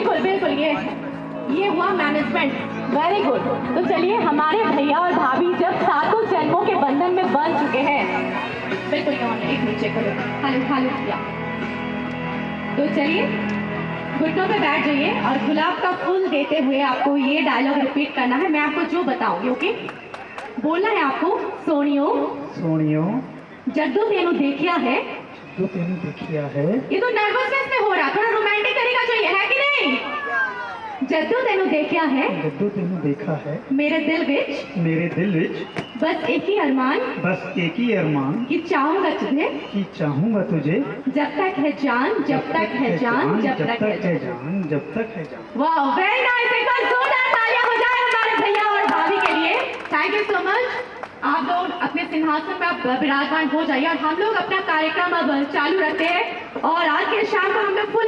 बिल्कुल बिल्कुल, ये हुआ मैनेजमेंट। Very good. तो चलिए, हमारे भैया और भाभी जब सातों जन्मों के बंधन में बंध चुके हैं, बिल्कुल एक मिनट चेक करो, हालो किया। तो चलिए, घुटनों पे बैठ जाइए और गुलाब का फूल देते हुए आपको ये डायलॉग रिपीट करना है। मैं आपको जो बताऊंगी, ओके? बोलना है आपको, सोनियो सोनियो जद्दू तेनू देखिया है। जो तेनू देखिया है। ये तो नर्वसनेस में हो रहा, थोड़ा रोमांटिक तरीका चाहिए, है कि नहीं? जद्दू तेनू देखिया है, जद्दू तेनू देखा है मेरे दिल विच, मेरे दिल विच बस एक ही अरमान, बस एक ही अरमान कि चाहूंगा तुझे, कि चाहूंगा तुझे, जब तक है जान, जब तक है जान, जब तक है जान, जब तक है जान। वाह, वेरी नाइस। एक बार जोरदार तालियां हो जाए हमारे भैया और भाभी के लिए। Thank you so much. आप लोग अपने सिंहासन में अब विराजमान हो जाइए और हम लोग अपना कार्यक्रम अब चालू रखते हैं और आज के शाम को हम लोग फुल